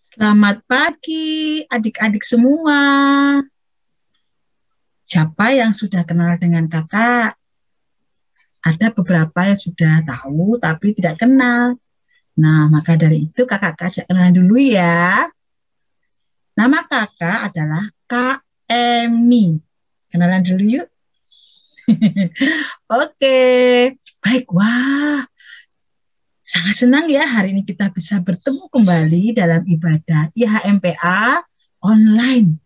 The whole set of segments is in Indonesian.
Selamat pagi adik-adik semua. Siapa yang sudah kenal dengan kakak? Ada beberapa yang sudah tahu tapi tidak kenal. Nah, maka dari itu kakak ajak kenalan dulu ya. Nama kakak adalah Kak Emi. Kenalan dulu yuk. Oke, baik. Wah, sangat senang ya hari ini kita bisa bertemu kembali dalam ibadah IHMPA online.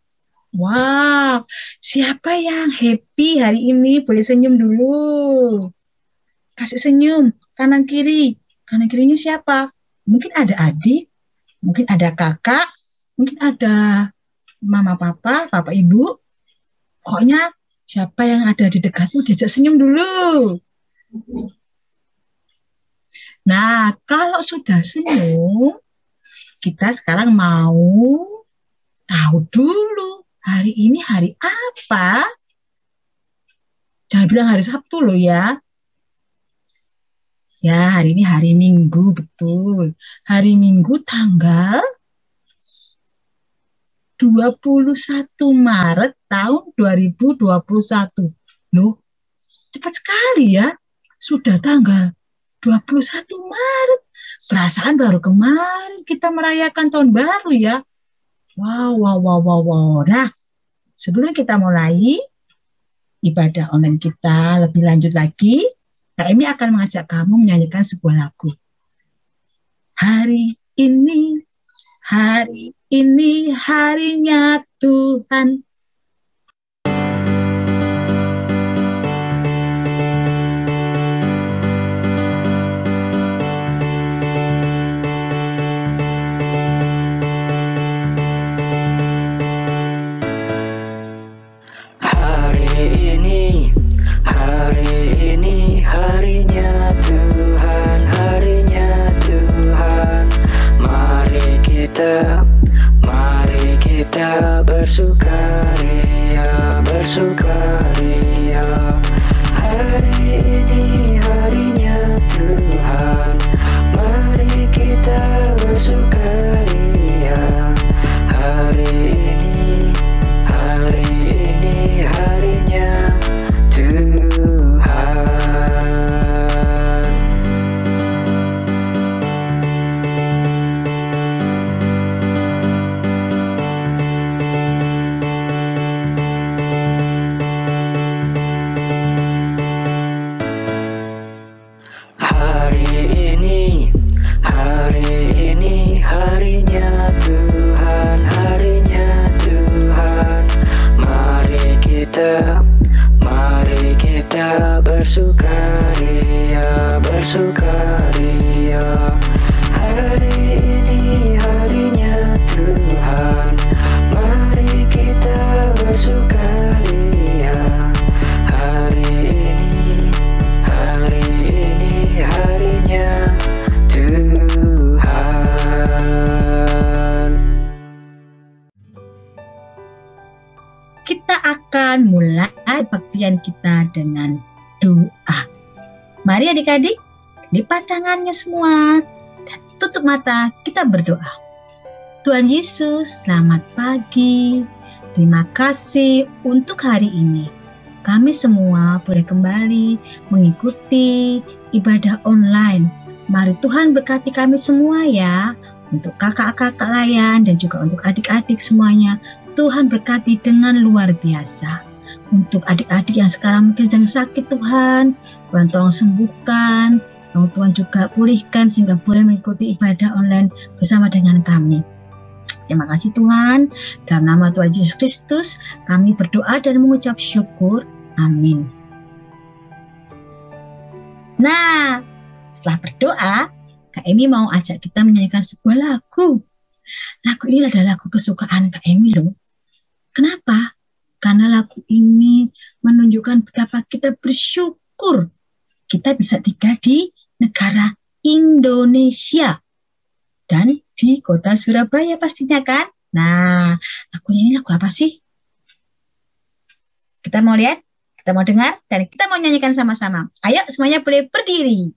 Wow, siapa yang happy hari ini? Boleh senyum dulu. Kasih senyum, kanan kiri. Kanan kirinya siapa? Mungkin ada adik, mungkin ada kakak, mungkin ada mama papa, bapak ibu. Pokoknya siapa yang ada di dekatmu diajak senyum dulu. Nah, kalau sudah senyum, kita sekarang mau tahu dulu hari ini hari apa? Jangan bilang hari Sabtu loh ya. Ya, hari ini hari Minggu, betul. Hari Minggu tanggal 21 Maret tahun 2021. Loh, cepat sekali ya. Sudah tanggal 21 Maret. Perasaan baru kemarin kita merayakan tahun baru ya. Wow, wow, wow, wow, wow. Nah, sebelum kita mulai ibadah online kita lebih lanjut lagi, Kak Emi akan mengajak kamu menyanyikan sebuah lagu. Hari ini harinya Tuhan. Hari ini harinya Tuhan, harinya Tuhan. Mari kita bersukaria, bersukaria. Hari ini harinya Tuhan, mari kita bersukaria. Hari ini harinya Tuhan. Hari ini harinya Tuhan, harinya Tuhan. Mari kita bersukaria, bersukaria. Hari ini harinya Tuhan, mari kita bersukaria. Hari ini harinya Tuhan. Kita akan mulai kebaktian kita dengan doa. Mari adik-adik, lipat tangannya semua dan tutup mata, kita berdoa. Tuhan Yesus, selamat pagi. Terima kasih untuk hari ini. Kami semua boleh kembali mengikuti ibadah online. Mari Tuhan berkati kami semua ya. Untuk kakak-kakak layan dan juga untuk adik-adik semuanya. Tuhan berkati dengan luar biasa. Untuk adik-adik yang sekarang mungkin sedang sakit Tuhan tolong sembuhkan. Tuhan juga pulihkan sehingga boleh mengikuti ibadah online bersama dengan kami. Terima kasih Tuhan. Dalam nama Tuhan Yesus Kristus kami berdoa dan mengucap syukur. Amin. Nah, setelah berdoa, Kak Emi mau ajak kita menyanyikan sebuah lagu. Lagu ini adalah lagu kesukaan Kak Emi loh. Kenapa? Karena lagu ini menunjukkan betapa kita bersyukur kita bisa tinggal di negara Indonesia dan di kota Surabaya pastinya kan. Nah, lagunya ini lagu apa sih? Kita mau lihat, kita mau dengar, dan kita mau nyanyikan sama-sama. Ayo semuanya boleh berdiri.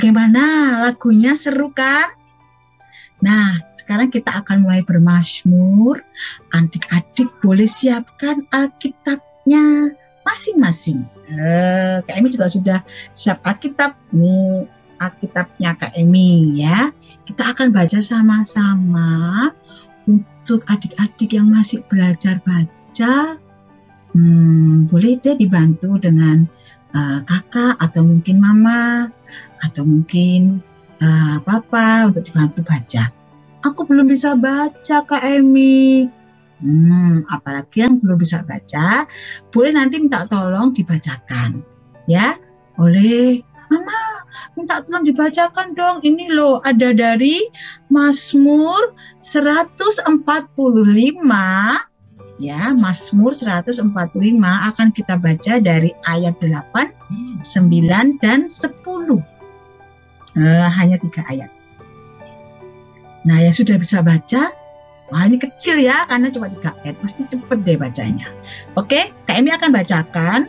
Bagaimana lagunya, seru kan? Nah, sekarang kita akan mulai bermazmur. Adik-adik boleh siapkan Alkitabnya masing-masing. Kak Emi juga sudah siap Alkitab. Nih, Alkitabnya Kak Emi ya. Kita akan baca sama-sama. Untuk adik-adik yang masih belajar baca, boleh deh dibantu dengan kakak atau mungkin mama atau mungkin papa untuk dibantu baca. Aku belum bisa baca Kak Emi. Apalagi yang belum bisa baca, boleh nanti minta tolong dibacakan ya. Oleh mama, minta tolong dibacakan dong. Ini loh, ada dari Mazmur 145 ya. Mazmur 145 akan kita baca dari ayat 8, 9 dan 10. Hanya 3 ayat. Nah, yang sudah bisa baca, wah ini kecil ya, karena cuma 3 ayat, pasti cepet deh bacanya. Oke, Kak Emi akan bacakan.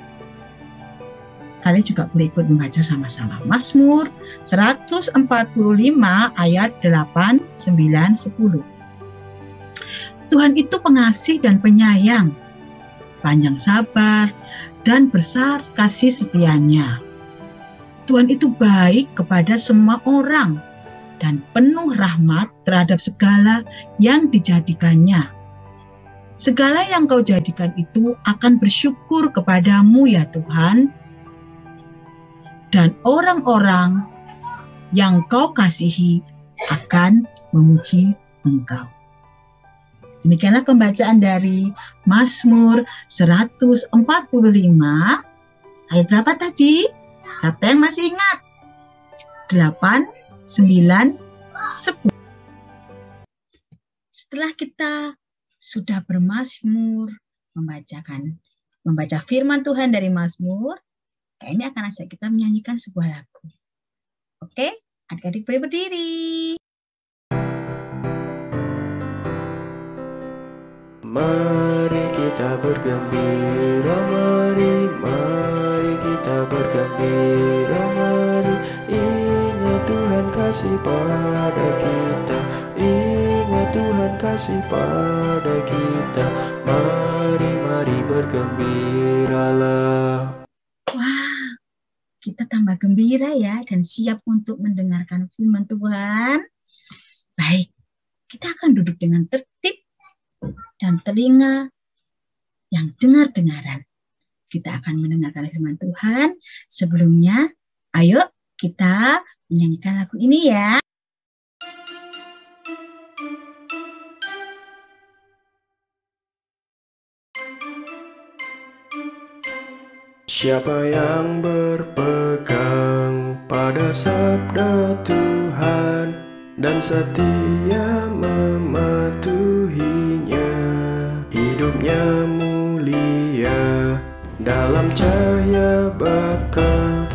Kalian juga boleh ikut membaca sama-sama. Mazmur 145 ayat 8, 9, 10. Tuhan itu pengasih dan penyayang, panjang sabar, dan besar kasih setianya. Tuhan itu baik kepada semua orang dan penuh rahmat terhadap segala yang dijadikannya. Segala yang kau jadikan itu akan bersyukur kepadamu ya Tuhan, dan orang-orang yang kau kasihi akan memuji Engkau. Demikianlah pembacaan dari Mazmur 145 ayat berapa tadi? Siapa yang masih ingat? 8, 9, 10. Setelah kita sudah bermazmur, membaca firman Tuhan dari Mazmur, ini akan ajak kita menyanyikan sebuah lagu. Oke, adik-adik boleh berdiri. Mari kita bergembira, mari kita bergembira, mari ingat Tuhan kasih pada kita, ingat Tuhan kasih pada kita, mari bergembiralah. Wah, kita tambah gembira ya dan siap untuk mendengarkan firman Tuhan. Baik, kita akan duduk dengan tertib dan telinga yang dengar-dengaran. Kita akan mendengarkan firman Tuhan. Sebelumnya, ayo kita menyanyikan lagu ini ya. Siapa yang berpegang pada sabda Tuhan dan setia mematuhinya, hidupnya mulia dalam cahaya bakal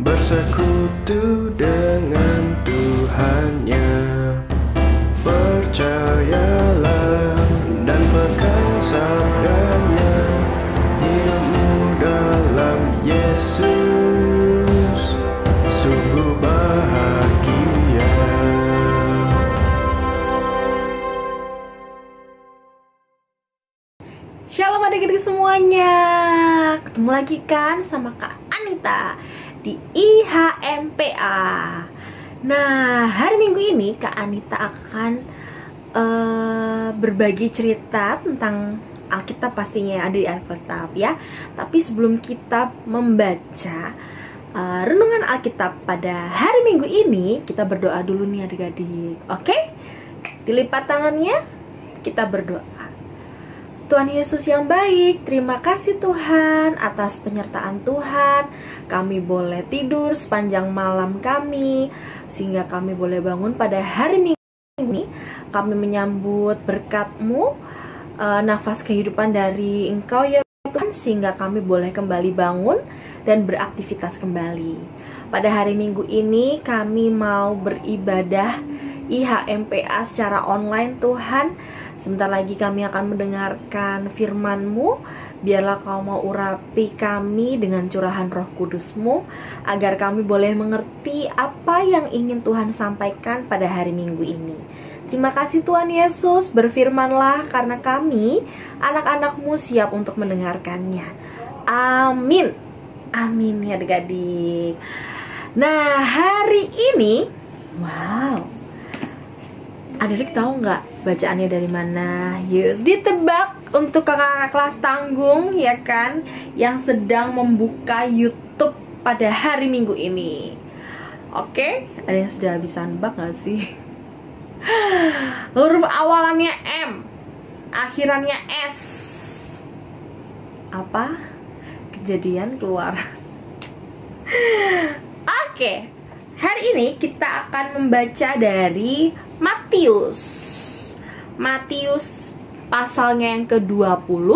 bersekutu dengan Tuhannya. Percayalah dan pegang sabdanya, hidupmu dalam Yesus sungguh bahagia. Shalom adik-adik semuanya. Ketemu lagi kan sama Kak Anita di IHMPA. Nah, hari Minggu ini Kak Anita akan berbagi cerita tentang Alkitab, pastinya ada di Alkitab ya. Tapi sebelum kita membaca renungan Alkitab pada hari Minggu ini, kita berdoa dulu nih adik-adik. Oke? Dilipat tangannya, kita berdoa. Tuhan Yesus yang baik, terima kasih Tuhan atas penyertaan Tuhan. Kami boleh tidur sepanjang malam kami, sehingga kami boleh bangun pada hari Minggu ini. Kami menyambut berkat-Mu, nafas kehidupan dari Engkau ya Tuhan, sehingga kami boleh kembali bangun dan beraktivitas kembali. Pada hari Minggu ini kami mau beribadah IHMPA secara online Tuhan. Sebentar lagi kami akan mendengarkan firman-Mu. Biarlah Kau mau urapi kami dengan curahan Roh Kudus-Mu, agar kami boleh mengerti apa yang ingin Tuhan sampaikan pada hari Minggu ini. Terima kasih Tuhan Yesus, berfirmanlah karena kami, anak-anak-Mu siap untuk mendengarkannya. Amin. Amin ya adik-adik. Nah, hari ini, wow, adik-adik tahu nggak bacaannya dari mana? Yuk ditebak untuk kakak kelas tanggung ya kan, yang sedang membuka YouTube pada hari Minggu ini. Oke, ada yang sudah bisa nebak nggak sih? Huruf awalannya M, akhirannya S. Apa? Kejadian keluar. Oke, hari ini kita akan membaca dari Matius. Matius pasalnya yang ke-20,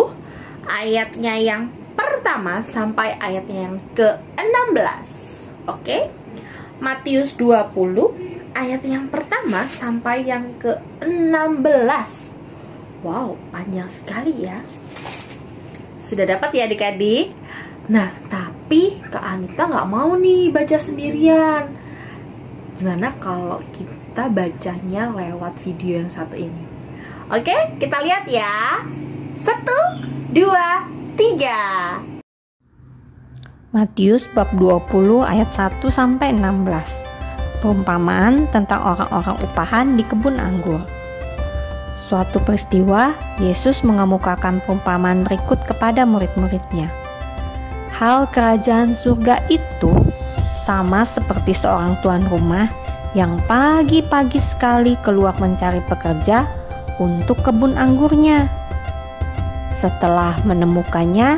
ayatnya yang pertama sampai ayatnya yang ke-16. Oke? Matius 20 ayat yang pertama sampai yang ke-16. Wow, panjang sekali ya. Sudah dapat ya adik-adik? Nah, tapi Kak Anita nggak mau nih baca sendirian. Gimana kalau kita bacanya lewat video yang satu ini? Oke, kita lihat ya. 1, 2, 3. Matius bab 20 ayat 1 sampai 16. Perumpamaan tentang orang-orang upahan di kebun anggur. Suatu peristiwa, Yesus mengemukakan perumpamaan berikut kepada murid-muridnya. Hal kerajaan surga itu sama seperti seorang tuan rumah yang pagi-pagi sekali keluar mencari pekerja untuk kebun anggurnya. Setelah menemukannya,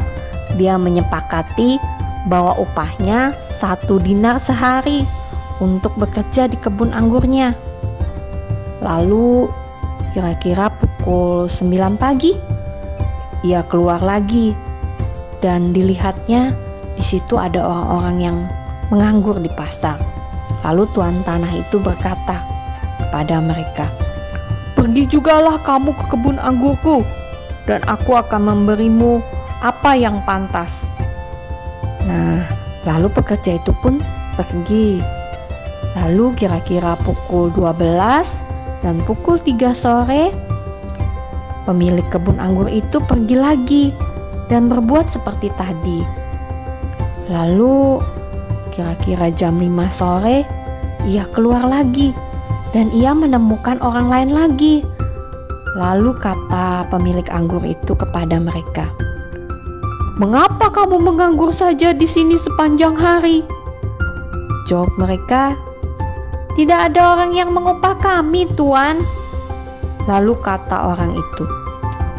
dia menyepakati bahwa upahnya 1 dinar sehari untuk bekerja di kebun anggurnya. Lalu kira-kira pukul 9 pagi ia keluar lagi dan dilihatnya di situ ada orang-orang yang menganggur di pasar. Lalu tuan tanah itu berkata kepada mereka, "Pergi jugalah kamu ke kebun anggurku dan aku akan memberimu apa yang pantas." Nah, lalu pekerja itu pun pergi. Lalu kira-kira pukul 12 dan pukul 3 sore, pemilik kebun anggur itu pergi lagi dan berbuat seperti tadi. Lalu kira-kira jam 5 sore, ia keluar lagi dan ia menemukan orang lain lagi. Lalu kata pemilik anggur itu kepada mereka, "Mengapa kamu menganggur saja di sini sepanjang hari?" Jawab mereka, "Tidak ada orang yang mengupah kami, Tuan." Lalu kata orang itu,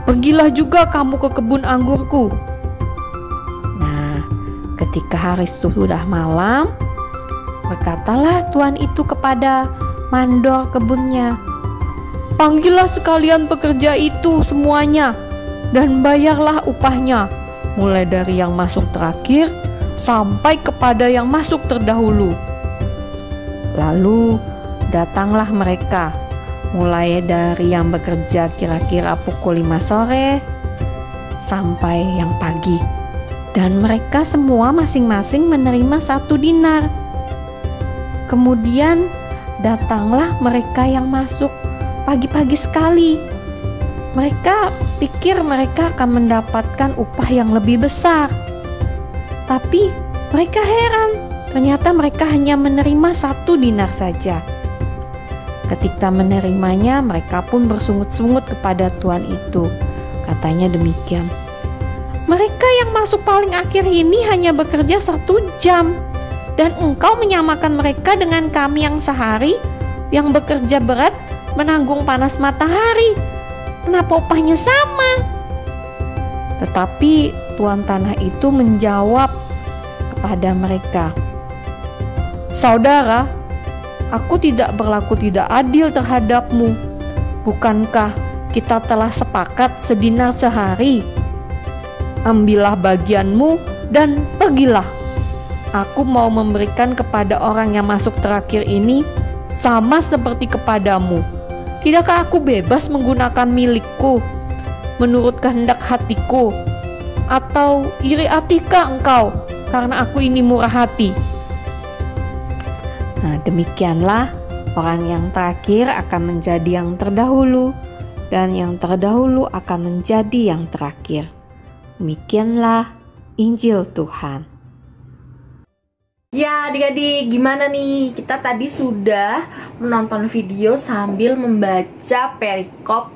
"Pergilah juga kamu ke kebun anggurku." Nah, ketika hari sudah malam, berkatalah tuan itu kepada mandor kebunnya, "Panggillah sekalian pekerja itu semuanya dan bayarlah upahnya, mulai dari yang masuk terakhir sampai kepada yang masuk terdahulu." Lalu datanglah mereka, mulai dari yang bekerja kira-kira pukul 5 sore sampai yang pagi. Dan mereka semua masing-masing menerima 1 dinar. Kemudian datanglah mereka yang masuk pagi-pagi sekali. Mereka pikir mereka akan mendapatkan upah yang lebih besar. Tapi mereka heran. Ternyata mereka hanya menerima 1 dinar saja. Ketika menerimanya, mereka pun bersungut-sungut kepada tuan itu. Katanya demikian, "Mereka yang masuk paling akhir ini hanya bekerja 1 jam. Dan engkau menyamakan mereka dengan kami yang sehari, yang bekerja berat, menanggung panas matahari. Kenapa upahnya sama?" Tetapi tuan tanah itu menjawab kepada mereka, "Saudara, aku tidak berlaku tidak adil terhadapmu. Bukankah kita telah sepakat 1 dinar sehari? Ambillah bagianmu dan pergilah. Aku mau memberikan kepada orang yang masuk terakhir ini sama seperti kepadamu. Tidakkah aku bebas menggunakan milikku menurut kehendak hatiku? Atau iri hatikah engkau karena aku ini murah hati? Nah, demikianlah orang yang terakhir akan menjadi yang terdahulu, dan yang terdahulu akan menjadi yang terakhir. Demikianlah Injil Tuhan. Ya adik-adik, gimana nih? Kita tadi sudah menonton video sambil membaca perikop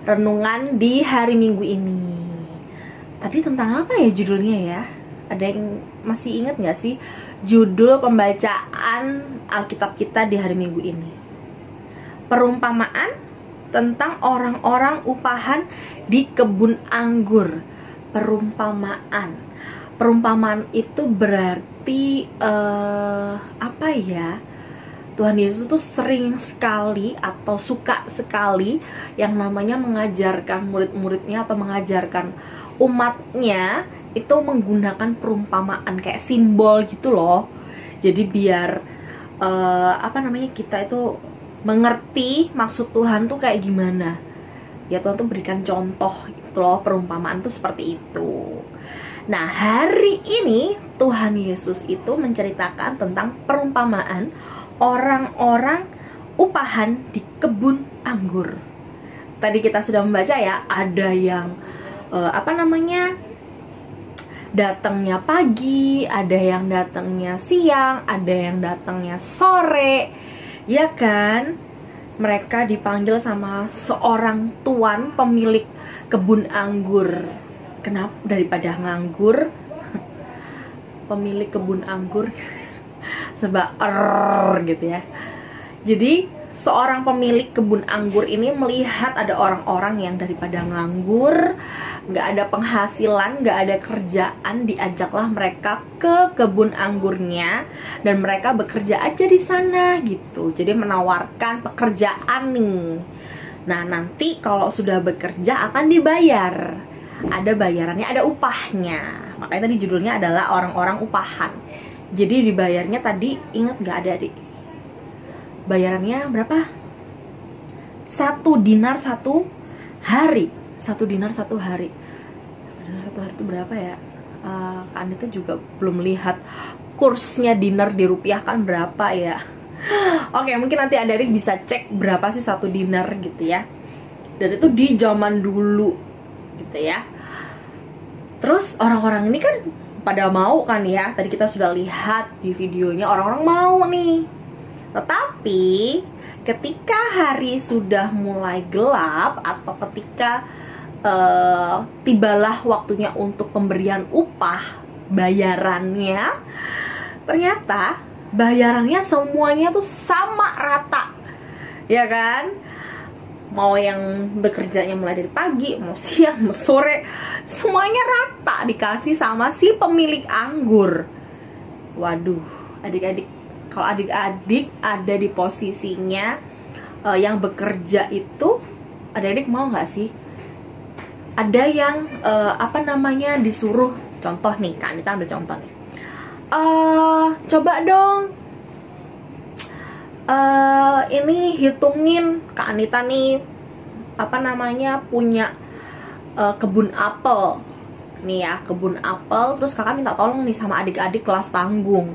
renungan di hari Minggu ini. Tadi tentang apa ya judulnya ya? Ada yang masih ingat gak sih judul pembacaan Alkitab kita di hari Minggu ini? Perumpamaan tentang orang-orang upahan di kebun anggur. Perumpamaan itu berarti apa ya? Tuhan Yesus tuh sering sekali atau suka sekali yang namanya mengajarkan murid-muridnya atau mengajarkan umatnya itu menggunakan perumpamaan kayak simbol gitu loh. Jadi biar kita itu mengerti maksud Tuhan tuh kayak gimana. Ya Tuhan tuh berikan contoh gitu loh, perumpamaan tuh seperti itu. Nah, hari ini Tuhan Yesus itu menceritakan tentang perumpamaan orang-orang upahan di kebun anggur. Tadi kita sudah membaca ya, ada yang datangnya pagi, ada yang datangnya siang, ada yang datangnya sore, ya kan? Mereka dipanggil sama seorang tuan pemilik kebun anggur. Kenapa daripada nganggur? Pemilik kebun anggur sebab gitu ya. Jadi seorang pemilik kebun anggur ini melihat ada orang-orang yang daripada nganggur, nggak ada penghasilan, nggak ada kerjaan, diajaklah mereka ke kebun anggurnya dan mereka bekerja aja di sana gitu. Jadi menawarkan pekerjaan nih. Nah, nanti kalau sudah bekerja akan dibayar. Ada bayarannya, ada upahnya. Makanya tadi judulnya adalah orang-orang upahan. Jadi dibayarnya tadi, ingat nggak ada adik? Bayarannya berapa? 1 dinar 1 hari. 1 dinar 1 hari. 1 dinar 1 hari itu berapa ya? Kak Anita juga belum lihat kursnya dinar dirupiahkan berapa ya. Oke, mungkin nanti adik bisa cek berapa sih 1 dinar gitu ya. Dan itu di zaman dulu gitu ya. Terus orang-orang ini kan pada mau kan ya. Tadi kita sudah lihat di videonya orang-orang mau nih. Tetapi ketika hari sudah mulai gelap atau ketika tibalah waktunya untuk pemberian upah, bayarannya, ternyata bayarannya semuanya tuh sama rata, ya kan? Mau yang bekerjanya mulai dari pagi, mau siang, mau sore, semuanya rata dikasih sama si pemilik anggur. Waduh, adik-adik, kalau adik-adik ada di posisinya yang bekerja itu, adik-adik mau nggak sih? Ada yang disuruh, contoh nih, Kak Anita ambil contoh nih. Coba dong, ini hitungin, Kak Anita nih punya kebun apel nih ya, kebun apel. Terus kakak minta tolong nih sama adik-adik kelas tanggung,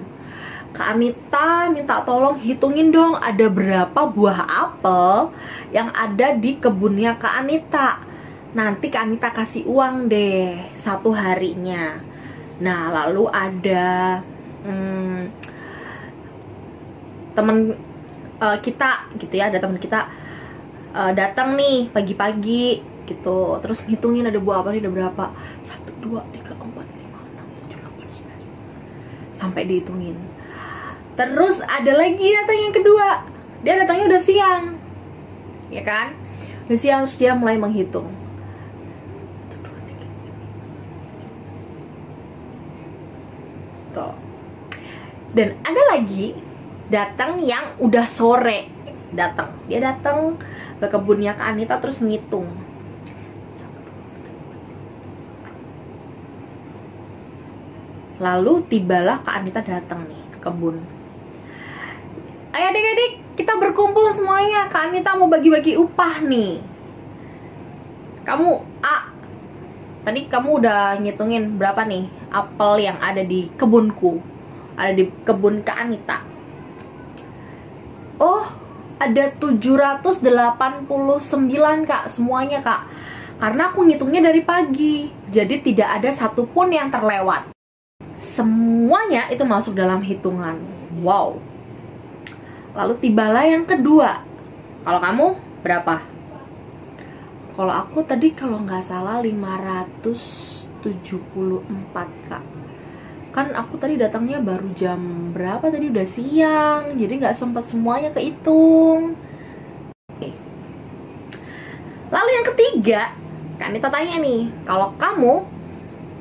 Kak Anita minta tolong hitungin dong ada berapa buah apel yang ada di kebunnya Kak Anita. Nanti Kak Anita kasih uang deh 1 harinya. Nah, lalu ada temen kita gitu ya, ada temen kita datang nih pagi-pagi gitu, terus ngitungin ada buah apa nih, ada berapa, 1, 2, 3, 4, 5, 6, 7, 8, 9 sampai dihitungin. Terus ada lagi datang yang kedua, dia datangnya udah siang, ya kan, udah siang, terus dia mulai menghitung. 1, 2, 3. Tuh. Dan ada lagi datang yang udah sore, dia datang ke kebunnya Kak Anita terus ngitung. Lalu tibalah Kak Anita datang nih ke kebun. Ayo adik-adik, kita berkumpul semuanya. Kak Anita mau bagi-bagi upah nih. Kamu A, Tadi kamu udah ngitungin berapa nih apel yang ada di kebunku, ada di kebun Kak Anita? Oh, ada 789 Kak, semuanya Kak. Karena aku ngitungnya dari pagi, jadi tidak ada satupun yang terlewat. Semuanya itu masuk dalam hitungan. Wow. Lalu tibalah yang kedua. Kalau kamu berapa? Kalau aku tadi kalau nggak salah 574 Kak. Kan aku tadi datangnya baru jam berapa tadi, udah siang, jadi nggak sempat semuanya kehitung. Oke. Lalu yang ketiga, Kak Anita tanya nih, kalau kamu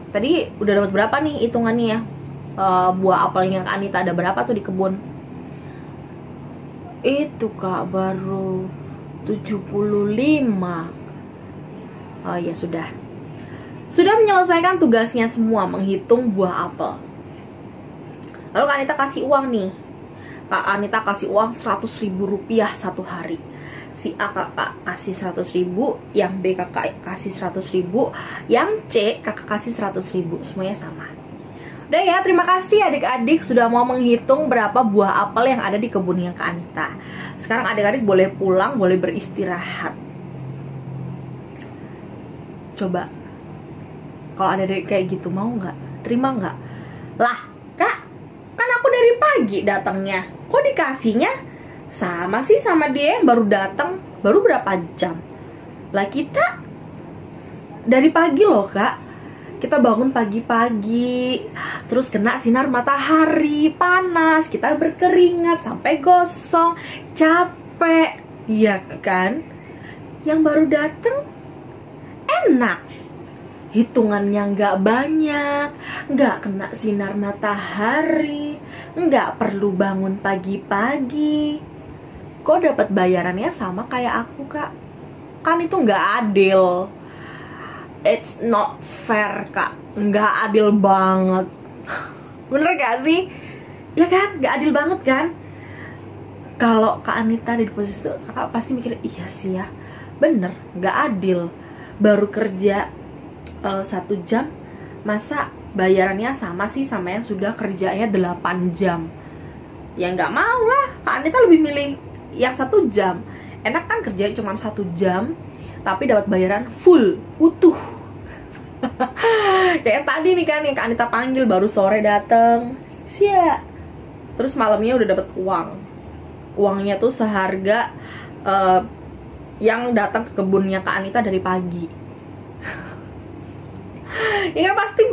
tadi udah dapat berapa nih hitungannya ya? Buah apelnya Kak Anita ada berapa tuh di kebun? Itu Kak baru 75. Oh ya sudah menyelesaikan tugasnya semua, menghitung buah apel. Lalu Kak Anita kasih uang nih. Kak Anita kasih uang 100.000 rupiah satu hari. Si A kakak kasih 100.000, yang B kakak kasih 100.000, yang C kakak kasih 100.000, semuanya sama. Udah ya, terima kasih adik-adik sudah mau menghitung berapa buah apel yang ada di kebunnya Kak Anita. Sekarang adik-adik boleh pulang, boleh beristirahat. Coba, kalau ada kayak gitu mau nggak? Terima nggak? Lah, Kak, kan aku dari pagi datangnya. Kok dikasihnya sama sih sama dia yang baru datang, baru berapa jam? Lah kita dari pagi loh Kak. Kita bangun pagi-pagi, terus kena sinar matahari, panas, kita berkeringat sampai gosong, capek, iya kan? Yang baru datang enak, hitungannya nggak banyak, nggak kena sinar matahari, nggak perlu bangun pagi-pagi. Kok dapat bayarannya sama kayak aku Kak? Kan itu nggak adil. It's not fair Kak, nggak adil banget. Bener gak sih? Ya kan, nggak adil banget kan? Kalau Kak Anita di posisi itu, kakak pasti mikir, iya sih ya, bener, nggak adil. Baru kerja 1 jam, masa bayarannya sama sih sama yang sudah kerjanya 8 jam? Ya nggak mau lah, Kak Anita lebih milih yang 1 jam. Enak kan kerjanya cuma 1 jam, tapi dapat bayaran full, utuh. Kayak tadi nih kan yang Kak Anita panggil baru sore dateng, sia. Terus malamnya udah dapat uang. Uangnya tuh seharga yang datang ke kebunnya Kak Anita dari pagi. Ya kan pasti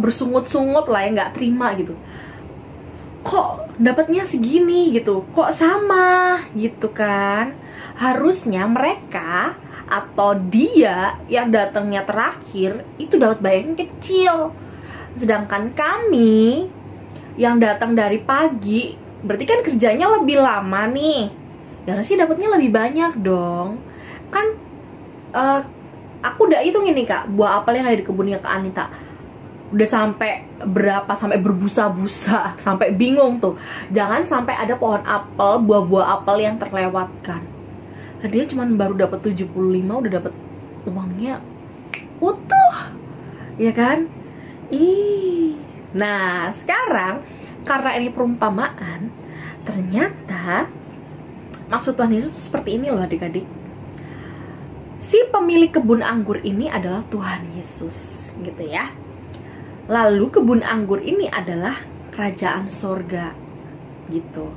bersungut-sungut lah ya, nggak terima gitu. Kok dapatnya segini gitu? Kok sama gitu kan? Harusnya mereka atau dia yang datangnya terakhir itu dapat bayaran kecil. Sedangkan kami yang datang dari pagi, berarti kan kerjanya lebih lama nih. Ya harusnya dapatnya lebih banyak dong. Kan aku udah hitung ini Kak, buah apel yang ada di kebunnya Kak Anita. Udah sampai berapa, sampai berbusa-busa, sampai bingung tuh. Jangan sampai ada pohon apel, buah-buah apel yang terlewatkan. Nah, dia cuma baru dapat 75 udah dapat uangnya utuh. Ya kan? Nah, sekarang karena ini perumpamaan, ternyata maksud Tuhan Yesus seperti ini loh adik-adik. Si pemilik kebun anggur ini adalah Tuhan Yesus, gitu ya. Lalu kebun anggur ini adalah kerajaan sorga, gitu.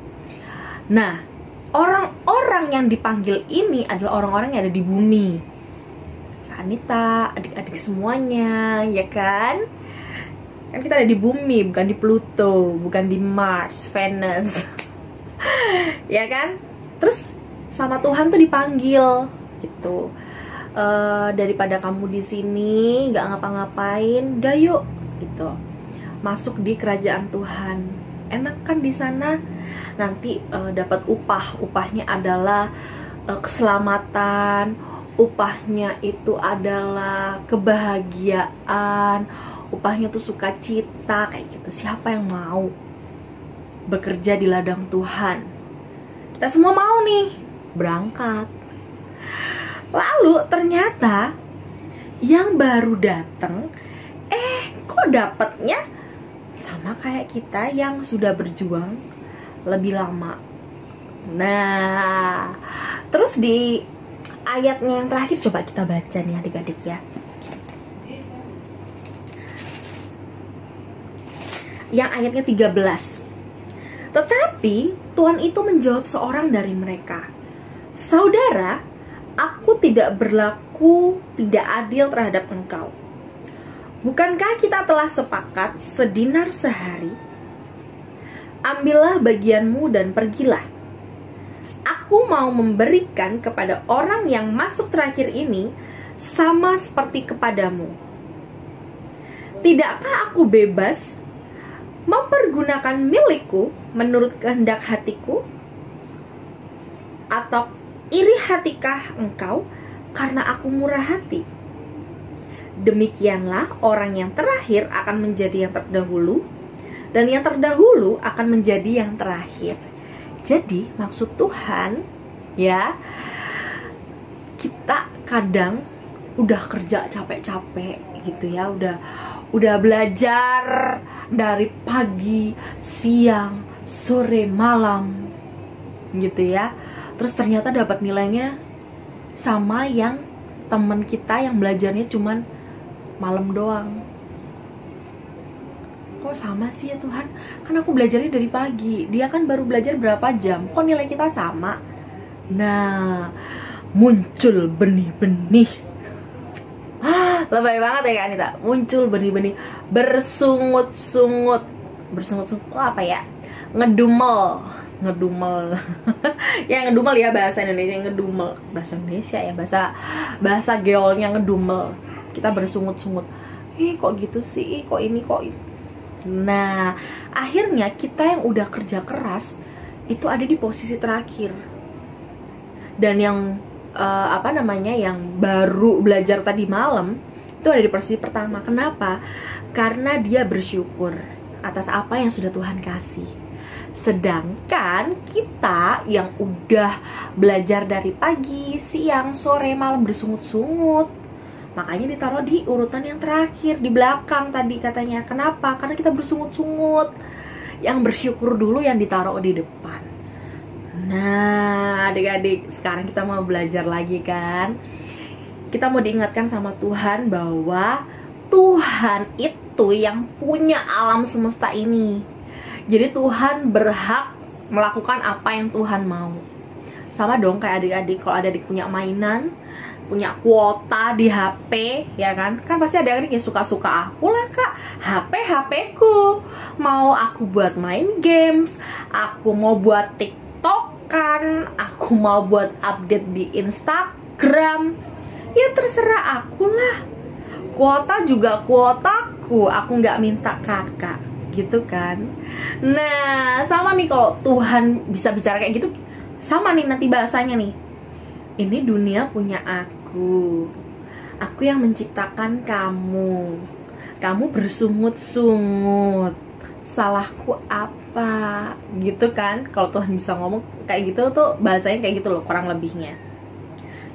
Nah, orang-orang yang dipanggil ini adalah orang-orang yang ada di bumi. Kak Anita, adik-adik semuanya, ya kan? Kan kita ada di bumi, bukan di Pluto, bukan di Mars, Venus. Ya kan? Terus sama Tuhan tuh dipanggil, gitu. Daripada kamu di sini nggak ngapa-ngapain, udah yuk, gitu. Masuk di kerajaan Tuhan. Enak kan di sana? Nanti dapat upahnya adalah keselamatan, upahnya itu adalah kebahagiaan, upahnya tuh sukacita, kayak gitu. Siapa yang mau bekerja di ladang Tuhan? Kita semua mau nih berangkat. Lalu ternyata yang baru datang, kok dapatnya sama kayak kita yang sudah berjuang lebih lama. Nah, terus di ayatnya yang terakhir coba kita baca nih adik-adik ya. Yang ayatnya 13. Tetapi Tuhan itu menjawab seorang dari mereka, "Saudara, aku tidak berlaku tidak adil terhadap engkau. Bukankah kita telah sepakat sedinar sehari? Ambillah bagianmu dan pergilah. Aku mau memberikan kepada orang yang masuk terakhir ini sama seperti kepadamu. Tidakkah aku bebas mempergunakan milikku menurut kehendak hatiku? Atau iri hatikah engkau karena aku murah hati? Demikianlah orang yang terakhir akan menjadi yang terdahulu, dan yang terdahulu akan menjadi yang terakhir." Jadi maksud Tuhan ya, kita kadang udah kerja capek-capek gitu ya, udah belajar dari pagi, siang, sore, malam gitu ya. Terus ternyata dapat nilainya sama yang teman kita yang belajarnya cuman malam doang. Kok sama sih ya Tuhan? Kan aku belajarnya dari pagi, dia kan baru belajar berapa jam, kok nilai kita sama? Nah, muncul benih-benih. Lebay banget ya Kak Anita. Muncul benih-benih bersungut-sungut. Bersungut-sungut itu apa ya? Ngedumel. Ya ngedumel ya bahasa Indonesia, ngedumel. Bahasa Indonesia ya, bahasa geolnya ngedumel. Kita bersungut-sungut. Kok gitu sih? Kok ini kok itu? Nah, akhirnya kita yang udah kerja keras itu ada di posisi terakhir. Dan yang yang baru belajar tadi malam itu ada di posisi pertama. Kenapa? Karena dia bersyukur atas apa yang sudah Tuhan kasih. Sedangkan kita yang udah belajar dari pagi, siang, sore, malam bersungut-sungut, makanya ditaruh di urutan yang terakhir, di belakang tadi katanya. Kenapa? Karena kita bersungut-sungut. Yang bersyukur dulu yang ditaruh di depan. Nah, adik-adik, sekarang kita mau belajar lagi kan? Kita mau diingatkan sama Tuhan bahwa Tuhan itu yang punya alam semesta ini. Jadi Tuhan berhak melakukan apa yang Tuhan mau. Sama dong kayak adik-adik, kalau adik-adik punya mainan, punya kuota di HP, ya kan? Kan pasti ada adik yang suka-suka, aku lah Kak, HP-ku. Mau aku buat main games, aku mau buat TikTok-an, aku mau buat update di Instagram. Ya terserah aku lah. Kuota juga kuotaku, aku nggak minta kakak, gitu kan? Nah, sama nih kalau Tuhan bisa bicara kayak gitu, sama nih nanti bahasanya nih. Ini dunia punya aku yang menciptakan kamu. Kamu bersungut-sungut, salahku apa? Gitu kan? Kalau Tuhan bisa ngomong kayak gitu tuh, bahasanya kayak gitu loh, kurang lebihnya.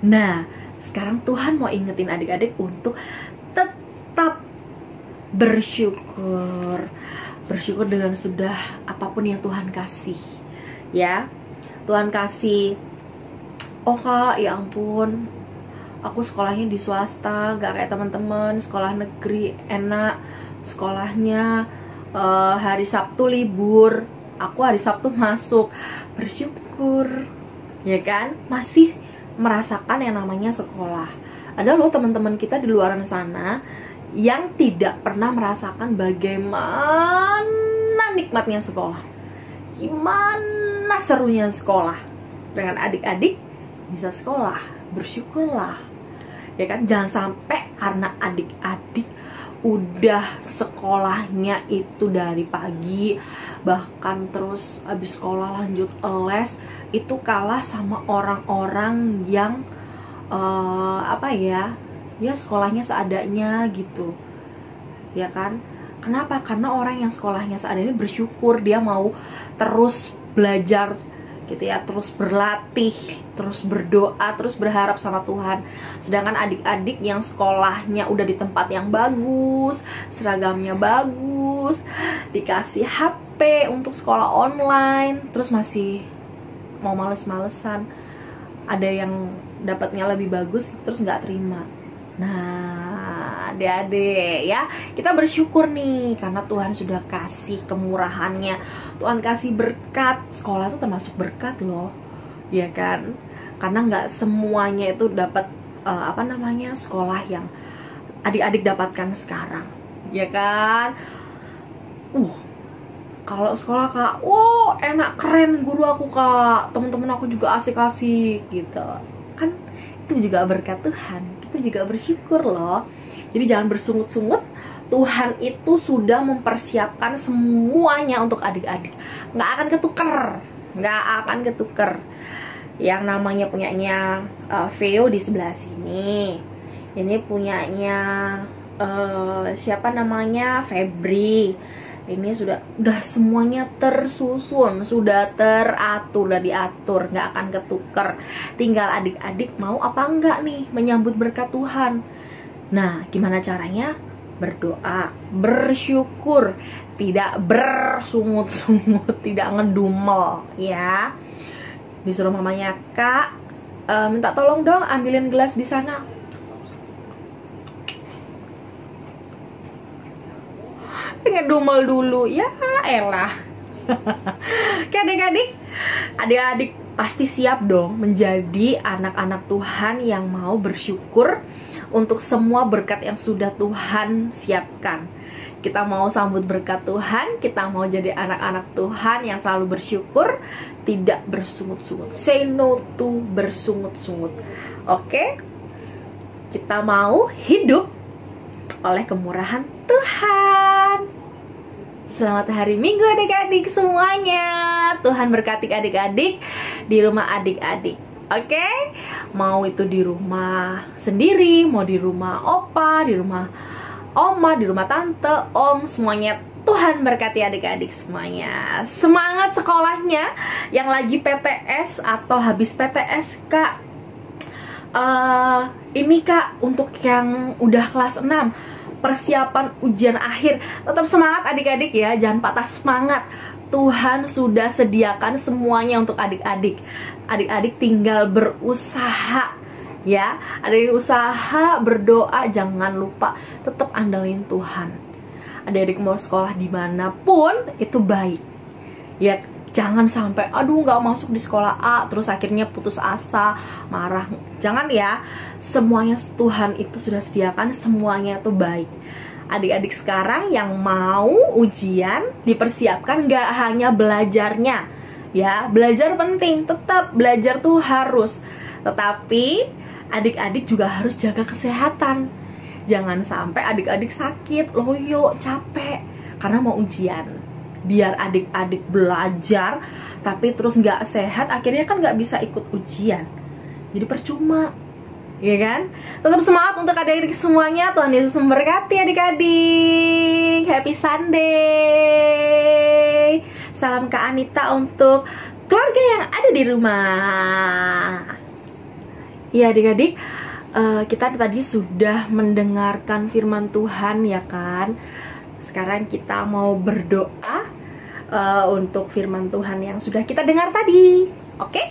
Nah, sekarang Tuhan mau ingetin adik-adik untuk tetap bersyukur. Bersyukur dengan sudah apapun yang Tuhan kasih. Ya, Tuhan kasih, oh Kak, ya ampun, aku sekolahnya di swasta, gak kayak teman-teman, sekolah negeri enak, sekolahnya hari Sabtu libur, aku hari Sabtu masuk. Bersyukur, ya kan? Masih merasakan yang namanya sekolah. Ada loh teman-teman kita di luar sana yang tidak pernah merasakan bagaimana nikmatnya sekolah, gimana serunya sekolah. Dengan adik-adik bisa sekolah, bersyukurlah, ya kan? Jangan sampai karena adik-adik udah sekolahnya itu dari pagi, bahkan terus habis sekolah lanjut les, itu kalah sama orang-orang yang ya sekolahnya seadanya gitu, ya kan? Kenapa? Karena orang yang sekolahnya seadanya bersyukur, dia mau terus belajar gitu ya, terus berlatih, terus berdoa, terus berharap sama Tuhan. Sedangkan adik-adik yang sekolahnya udah di tempat yang bagus, seragamnya bagus, dikasih HP untuk sekolah online, terus masih mau males-malesan, ada yang dapatnya lebih bagus terus nggak terima. Nah, adik-adik ya, kita bersyukur nih karena Tuhan sudah kasih kemurahannya, Tuhan kasih berkat. Sekolah itu termasuk berkat loh, ya kan? Karena nggak semuanya itu dapat sekolah yang adik-adik dapatkan sekarang, ya kan? Kalau sekolah kak, wow enak, keren guru aku kak, temen-temen aku juga asik-asik gitu kan. Itu juga berkat Tuhan, kita juga bersyukur loh. Jadi jangan bersungut-sungut, Tuhan itu sudah mempersiapkan semuanya untuk adik-adik. Nggak akan ketuker. Yang namanya punyanya Veo di sebelah sini, ini punyanya siapa namanya, Febri. Ini sudah semuanya tersusun, sudah teratur, sudah diatur, nggak akan ketuker. Tinggal adik-adik mau apa enggak nih menyambut berkat Tuhan. Nah, gimana caranya? Berdoa, bersyukur, tidak bersungut-sungut, tidak ngedumel, ya. Disuruh mamanya, kak, minta tolong dong ambilin gelas di sana. Ngedumel dulu, ya elah. Oke adik-adik pasti siap dong menjadi anak-anak Tuhan yang mau bersyukur untuk semua berkat yang sudah Tuhan siapkan. Kita mau sambut berkat Tuhan, kita mau jadi anak-anak Tuhan yang selalu bersyukur, tidak bersungut-sungut. Say no to bersungut-sungut. Oke? Kita mau hidup oleh kemurahan Tuhan. Selamat hari Minggu adik-adik semuanya. Tuhan berkati adik-adik di rumah adik-adik. Oke? Mau itu di rumah sendiri, mau di rumah opa, di rumah oma, di rumah tante, om, semuanya Tuhan berkati adik-adik semuanya. Semangat sekolahnya yang lagi PTS atau habis PTS, Kak. Ini Kak, untuk yang udah kelas 6, persiapan ujian akhir, tetap semangat adik-adik ya, jangan patah semangat. Tuhan sudah sediakan semuanya untuk adik-adik. Adik-adik tinggal berusaha ya, adik usaha, berdoa, jangan lupa tetap andalin Tuhan. Adik-adik mau sekolah dimanapun itu baik ya, jangan sampai aduh nggak masuk di sekolah A terus akhirnya putus asa, marah. Jangan ya, semuanya Tuhan itu sudah sediakan, semuanya itu baik. Adik-adik sekarang yang mau ujian dipersiapkan, nggak hanya belajarnya ya, belajar penting, tetap belajar tuh harus, tetapi adik-adik juga harus jaga kesehatan. Jangan sampai adik-adik sakit, loyo, capek karena mau ujian. Biar adik-adik belajar tapi terus nggak sehat, akhirnya kan nggak bisa ikut ujian, jadi percuma, ya kan? Tetap semangat untuk adik-adik semuanya. Tuhan Yesus memberkati adik-adik. Happy Sunday. Salam Kak Anita untuk keluarga yang ada di rumah. Ya adik-adik, kita tadi sudah mendengarkan firman Tuhan ya kan. Sekarang kita mau berdoa untuk firman Tuhan yang sudah kita dengar tadi. Oke?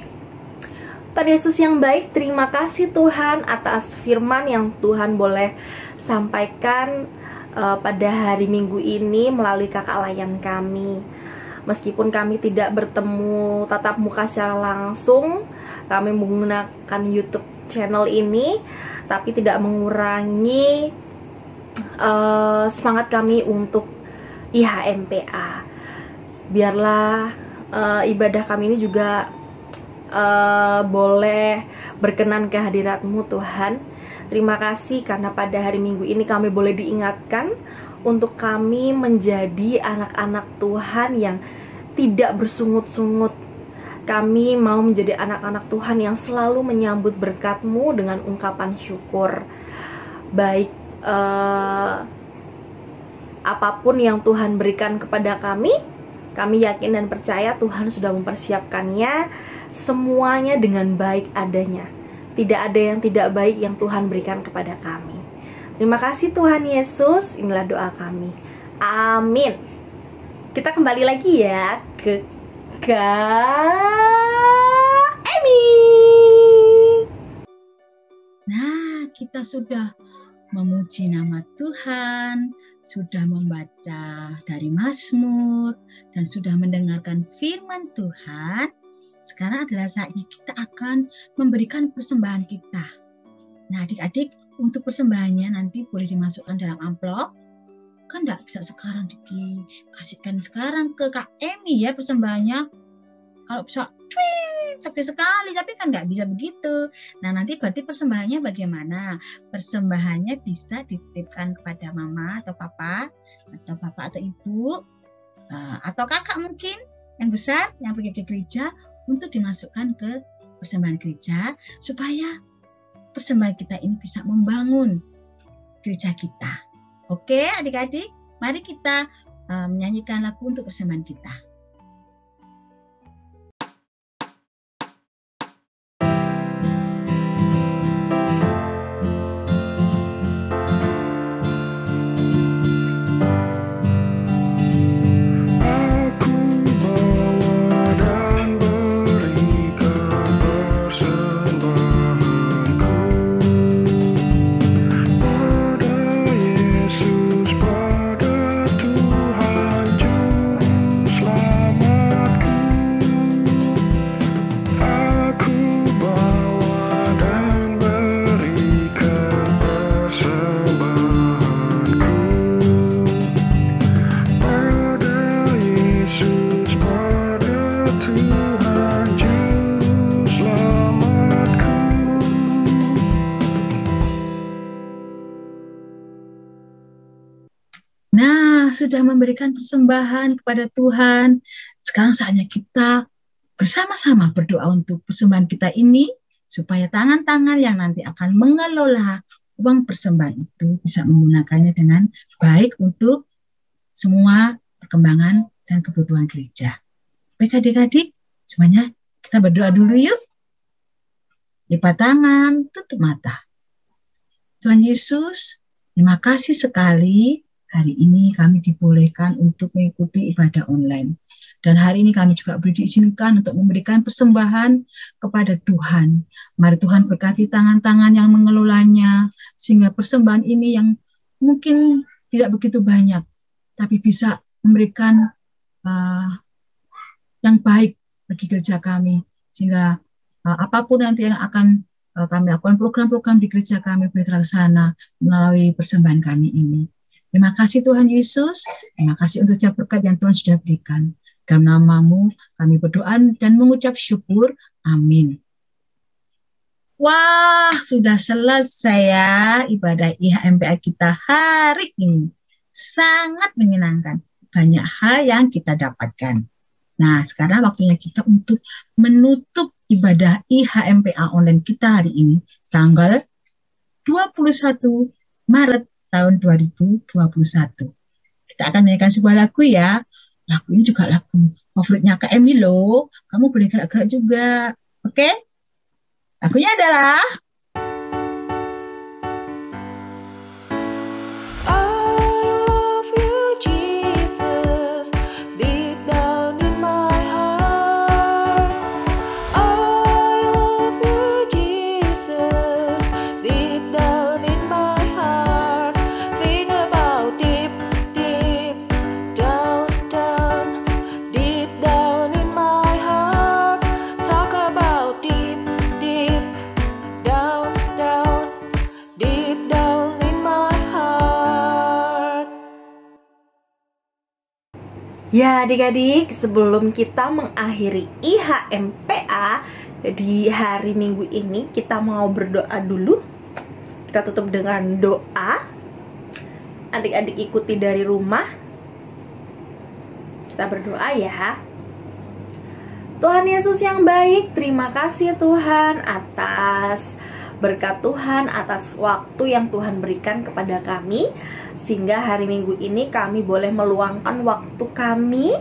Tuhan Yesus yang baik, terima kasih Tuhan atas firman yang Tuhan boleh sampaikan pada hari Minggu ini melalui kakak layan kami. Meskipun kami tidak bertemu tatap muka secara langsung, kami menggunakan YouTube channel ini, tapi tidak mengurangi semangat kami untuk IHMPA. Biarlah ibadah kami ini juga boleh berkenan ke hadirat-Mu Tuhan. Terima kasih karena pada hari Minggu ini kami boleh diingatkan untuk kami menjadi anak-anak Tuhan yang tidak bersungut-sungut. Kami mau menjadi anak-anak Tuhan yang selalu menyambut berkat-Mu dengan ungkapan syukur. Baik apapun yang Tuhan berikan kepada kami, Kami yakin dan percaya Tuhan sudah mempersiapkannya semuanya dengan baik adanya. Tidak ada yang tidak baik yang Tuhan berikan kepada kami. Terima kasih Tuhan Yesus, inilah doa kami. Amin. Kita kembali lagi ya ke Kak Emi. Nah, kita sudah memuji nama Tuhan, sudah membaca dari Mazmur, dan sudah mendengarkan firman Tuhan. Sekarang adalah saatnya kita akan memberikan persembahan kita. Nah, adik-adik, untuk persembahannya nanti boleh dimasukkan dalam amplop. Kan enggak bisa sekarang dikasihkan sekarang ke Kak Emi ya persembahannya. Kalau bisa, sakti sekali, tapi kan nggak bisa begitu. Nah, nanti berarti persembahannya bagaimana? Persembahannya bisa dititipkan kepada mama atau papa, atau bapak atau ibu, atau kakak mungkin yang besar yang pergi ke gereja untuk dimasukkan ke persembahan gereja supaya persembahan kita ini bisa membangun gereja kita. Oke, adik-adik, mari kita menyanyikan lagu untuk persembahan kita. Sudah memberikan persembahan kepada Tuhan. Sekarang saatnya kita bersama-sama berdoa untuk persembahan kita ini supaya tangan-tangan yang nanti akan mengelola uang persembahan itu bisa menggunakannya dengan baik untuk semua perkembangan dan kebutuhan gereja. Baik adik-adik, semuanya kita berdoa dulu yuk. Lipat tangan, tutup mata. Tuhan Yesus, terima kasih sekali. Hari ini kami dibolehkan untuk mengikuti ibadah online. Dan hari ini kami juga boleh diizinkan untuk memberikan persembahan kepada Tuhan. Mari Tuhan berkati tangan-tangan yang mengelolanya, sehingga persembahan ini yang mungkin tidak begitu banyak, tapi bisa memberikan yang baik bagi gereja kami. Sehingga apapun nanti yang akan kami lakukan, program-program di gereja kami boleh terlaksana melalui persembahan kami ini. Terima kasih Tuhan Yesus, terima kasih untuk setiap berkat yang Tuhan sudah berikan. Dalam nama-Mu kami berdoa dan mengucap syukur. Amin. Wah, sudah selesai ya ibadah IHMPA kita hari ini. Sangat menyenangkan. Banyak hal yang kita dapatkan. Nah, sekarang waktunya kita untuk menutup ibadah IHMPA online kita hari ini, tanggal 21 Maret tahun 2021. Kita akan nyanyikan sebuah lagu ya. Lagu ini juga lagu favoritnya Kak Emi loh. Kamu boleh gerak-gerak juga. Oke? Lagunya adalah Ya adik-adik, sebelum kita mengakhiri IHMPA di hari Minggu ini, kita mau berdoa dulu. Kita tutup dengan doa. Adik-adik ikuti dari rumah. Kita berdoa ya. Tuhan Yesus yang baik, terima kasih Tuhan atas berkat Tuhan, atas waktu yang Tuhan berikan kepada kami, sehingga hari Minggu ini kami boleh meluangkan waktu kami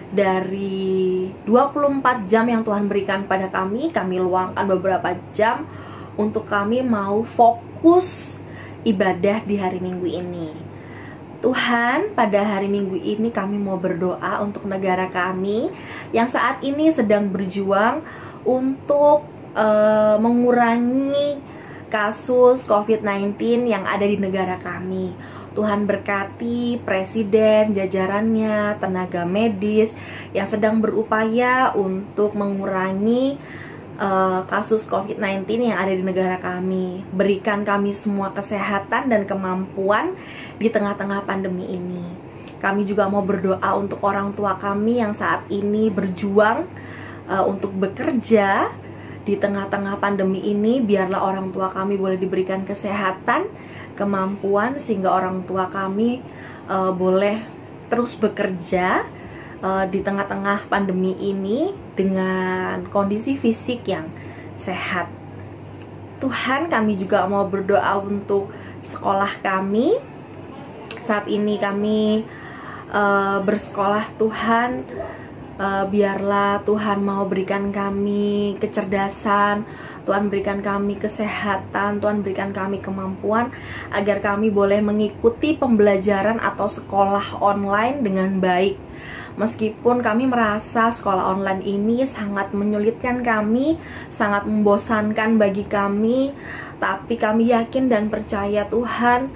Dari 24 jam yang Tuhan berikan pada kami luangkan beberapa jam untuk kami mau fokus ibadah di hari Minggu ini. Tuhan, pada hari Minggu ini kami mau berdoa untuk negara kami yang saat ini sedang berjuang untuk mengurangi kasus COVID-19 yang ada di negara kami. Tuhan berkati presiden, jajarannya, tenaga medis yang sedang berupaya untuk mengurangi kasus COVID-19 yang ada di negara kami. Berikan kami semua kesehatan dan kemampuan di tengah-tengah pandemi ini. Kami juga mau berdoa untuk orang tua kami yang saat ini berjuang untuk bekerja di tengah-tengah pandemi ini. Biarlah orang tua kami boleh diberikan kesehatan, kemampuan, sehingga orang tua kami boleh terus bekerja di tengah-tengah pandemi ini dengan kondisi fisik yang sehat. Tuhan, kami juga mau berdoa untuk sekolah kami. Saat ini kami bersekolah, Tuhan. Biarlah Tuhan mau berikan kami kecerdasan, Tuhan berikan kami kesehatan, Tuhan berikan kami kemampuan agar kami boleh mengikuti pembelajaran atau sekolah online dengan baik. Meskipun kami merasa sekolah online ini sangat menyulitkan kami, sangat membosankan bagi kami, tapi kami yakin dan percaya Tuhan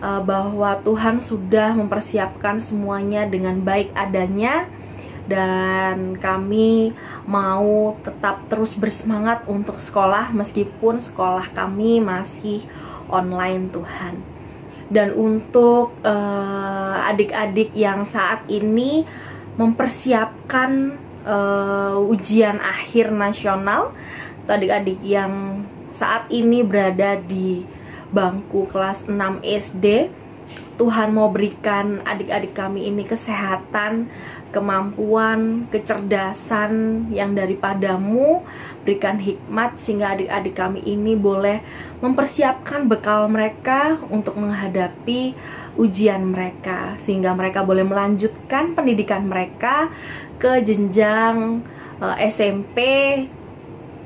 bahwa Tuhan sudah mempersiapkan semuanya dengan baik adanya. Dan kami mau tetap terus bersemangat untuk sekolah meskipun sekolah kami masih online, Tuhan. Dan untuk adik-adik yang saat ini mempersiapkan ujian akhir nasional, atau adik-adik yang saat ini berada di bangku kelas 6 SD, Tuhan mau berikan adik-adik kami ini kesehatan, kemampuan, kecerdasan yang daripadamu. Berikan hikmat sehingga adik-adik kami ini boleh mempersiapkan bekal mereka untuk menghadapi ujian mereka, sehingga mereka boleh melanjutkan pendidikan mereka ke jenjang SMP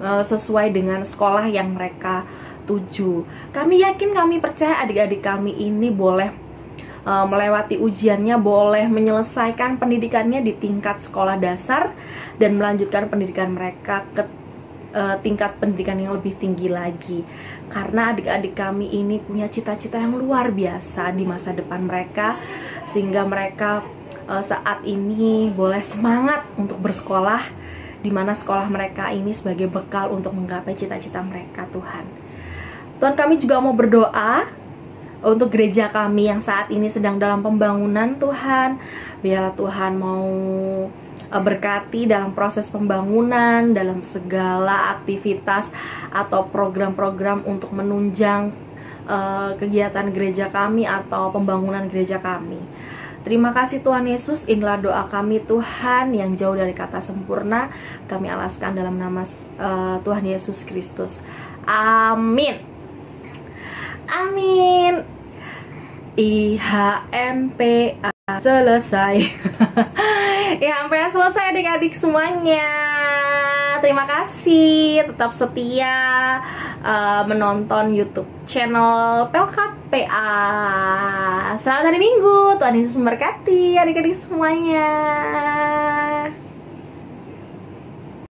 sesuai dengan sekolah yang mereka tuju. Kami yakin, kami percaya adik-adik kami ini boleh melewati ujiannya, boleh menyelesaikan pendidikannya di tingkat sekolah dasar dan melanjutkan pendidikan mereka ke tingkat pendidikan yang lebih tinggi lagi. Karena adik-adik kami ini punya cita-cita yang luar biasa di masa depan mereka, sehingga mereka saat ini boleh semangat untuk bersekolah, di mana sekolah mereka ini sebagai bekal untuk menggapai cita-cita mereka. Tuhan, kami juga mau berdoa untuk gereja kami yang saat ini sedang dalam pembangunan. Tuhan, biarlah Tuhan mau berkati dalam proses pembangunan, dalam segala aktivitas atau program-program untuk menunjang kegiatan gereja kami atau pembangunan gereja kami. Terima kasih Tuhan Yesus, inilah doa kami Tuhan yang jauh dari kata sempurna. Kami alaskan dalam nama Tuhan Yesus Kristus. Amin. Amin. IHMPA selesai. IHMPA selesai adik-adik semuanya. Terima kasih, tetap setia menonton YouTube channel Pelkat PA. Selamat hari Minggu, Tuhan Yesus memberkati adik-adik semuanya.